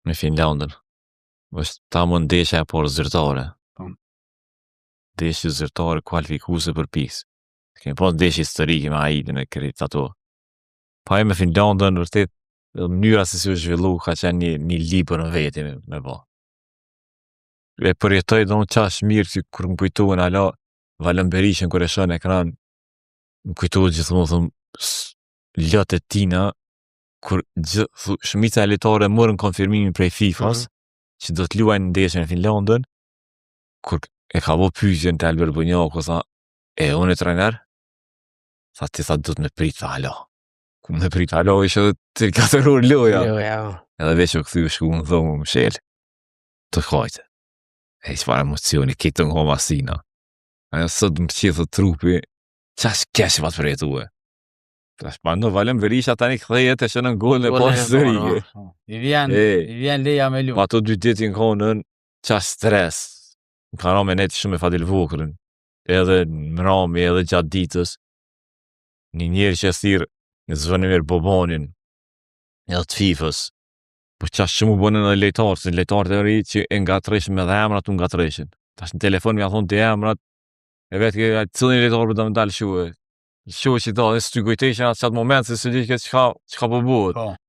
me Finlandën. është ta më ndeshja por zyrtare. Ndeshje zyrtare kualifikuese për PIS. Kemi pas ndeshje historike me Haidin e kërit ato. Pa e me Finlandën, vërtet, mënyra se si u zhvillu ka qenë një libër në veti me ba. E përjetoj do në qash mirë që kur më kujtohen ala Valën Berishën kur e shon ekran, më kujtohet gjithmonë thëmë lët e tina kur shumica e lojtarëve morën konfirmimin prej FIFA-s që do të luajnë ndeshjen në Finlandën, kur e ka bo pyetjen te Albert Bunjaku, tha, unë e trener? Tha, ti tha, do të me prit, tha, alo. Ku me prit, alo, ishe 3-4 orë loja. Edhe veç u këthy shku në dhomë më shel. Të kajte. Çfarë emocioni, kitë në homa sina. Ajo sot më qithë trupi, qash kesh pa të përjetue. Tash pa në Valën Berisha tani kthehet e shënën golën e pas sërike. I vjen leja me lu. Pa ato 2 ditë në konën, qash stres. Më ka me neti shumë e Fadil Vokrën. Edhe në mrami, edhe gjatë ditës. Një njerë që thirë në Zvonimir Bobanin, edhe të FIFA-s. Po qash që mu bënën edhe lejtarë, se lejtarët e ri që e ngatreshin me dhe emrat, unë ngatreshin. Tash në telefon mi a thonë të emrat, e vetë ke cëllin lejtarë për të më dalë shuë. Shuë që ta, dhe së të kujteshin atë qatë moment, se së di që ka po buhet.